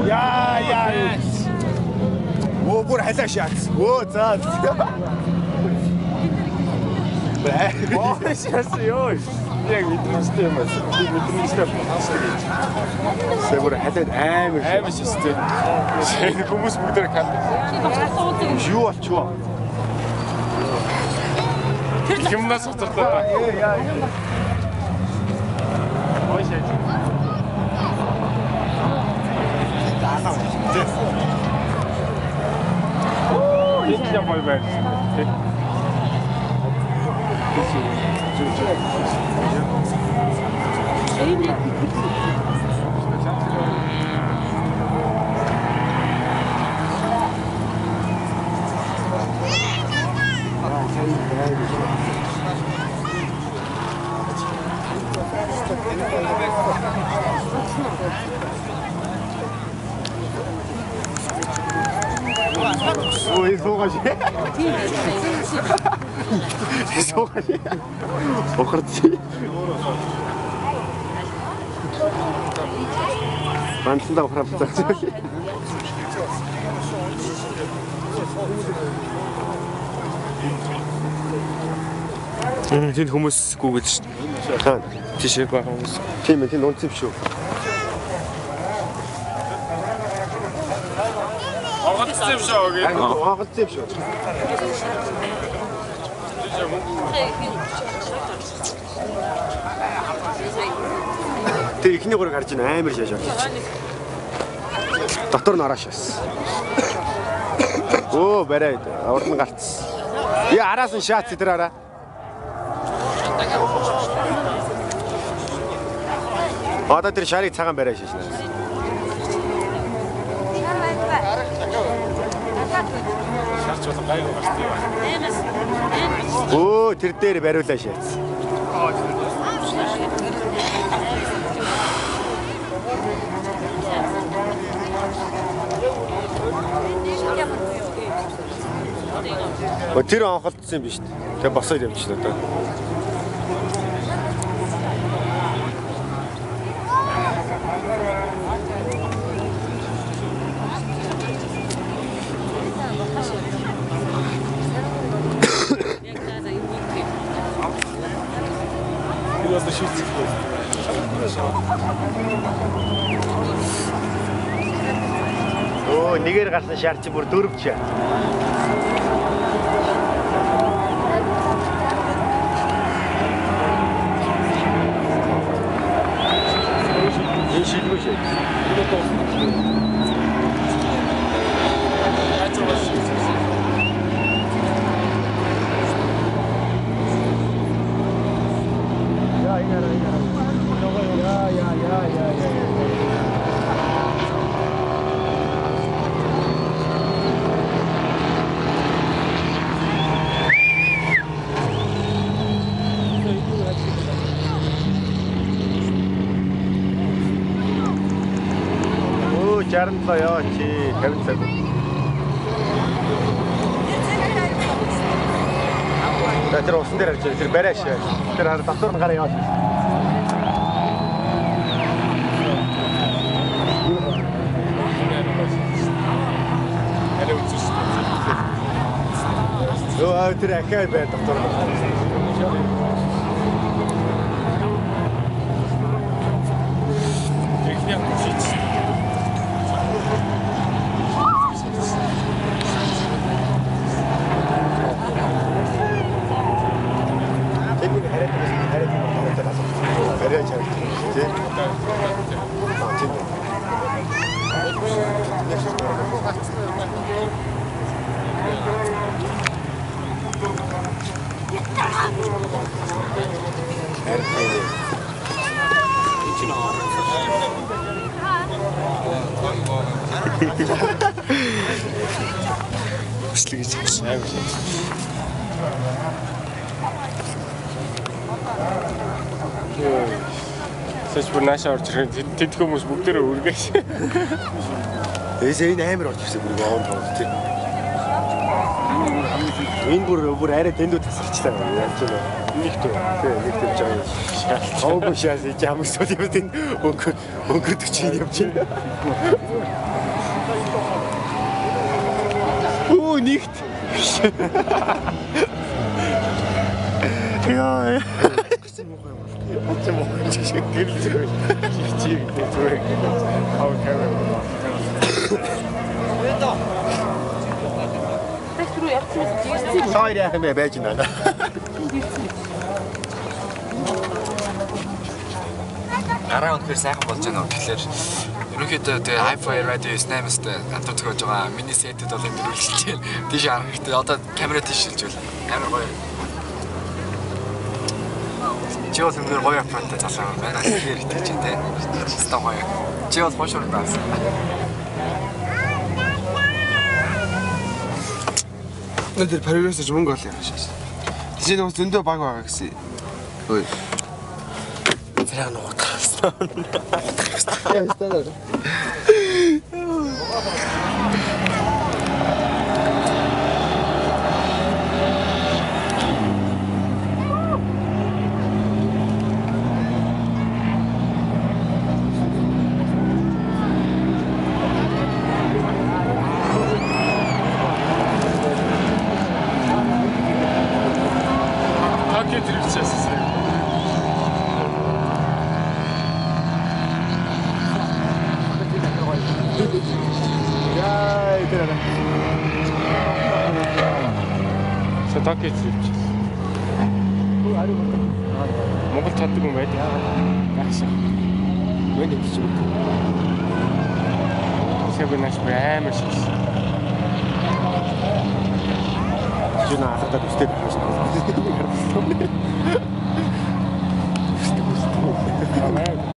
Яа. Оо бүр халаа шаац. Оо заа. Оо шаац ёо. Яг мэдрэмжтэй юм байна. Би мэдрэмжтэй фантастик гэж. Сэгүр халаад амар шээстэй. Хүмүүс бүгд канд. Юу болчихвоо? Юмнаас уцартаа. Яа. Ой шээ. Я мой бэк. Ой, суугаш. Суугаш. Охорч. Банцлаа охрапцаа. Тэнд хүмүүс гүгэж шүү дээ. Тийшээ байгаа хүмүүс. Тийм ээ, тэнд унцв шүү. Оголцсон шүү гээ. Оголцсон шүү. Тэр ихний гурыг харж байна амар шааш орж. Дотор нь араашаас. Оо барайд урд нь гарцсан. Я араас нь шаац тэр араа. Одоо тэр шарыг цагаан барай шишнэ. Шарч бол гайгүй гартай юм. Оо тэр дээр бариулаа шаац. Тэр анхалдсан юм биш үү? Тэгээ босоод явчихлаа одоо. Оо нэгээр гарсан шар чи бүр дөрвч. Жарнлаа яа чи 50 цаг. Тэр усан дээр харж тэр барай шээ. Тэр дотор нь гараа яваад. Йоо тэр ахаа бай дотор нь. Слиги чамшаа. Сэч бүр наашаа орж ирэх тэд хүмүүс бүгдээрээ үргээс. Эсээ энэ амар орж ирсэн бүр гоон тоо тий. Энэ бүр арай дэндүү тасарчлаа. Яаж ч вэ? Нэг төв. Нэг төв жаа. Оогүй шаас ямар зүйл юм бэ? Өнгөрдөг чинь юм чинь. Нэгт. Яа. Чи мохоо чи гэрэл чи зүгээр. Хаа камера. Тэсрүү явчихсан. Сая яах юм бэ байж байна. Араа өнөхөр сайхан болж байна уу тэгэхээр ерөнхийдөө тэгээ Hi-Fi Radio 9-аас хамтар төгөөж байгаа миний сетэд бол энэ үргэлжилж байна. Тийш харах хэрэгтэй. Одоо камера тийш шилжүүл. Амар гоё. Чи бол өнөхөр гоё аппараттай залуу байна. Тэгэхээр итгэж байна те. Стаа гоё. Чи бол хошор даас. Өнөөдөр Парироос ч мөнгө олё яашаа. Тэжээ нөөц зөндөө баг байгаа гэсэн. Ой. Тэрэг нуутаасан. Ястаа. Токио зэрэгчээс. Яа, тэрэг. Токио зэрэгчээс. Монгол чаддаг юм байдаг. Яасан. Мөн их шүү. Сэбэнэс баймар шиг. Жина ахтад үстэй байх шүү.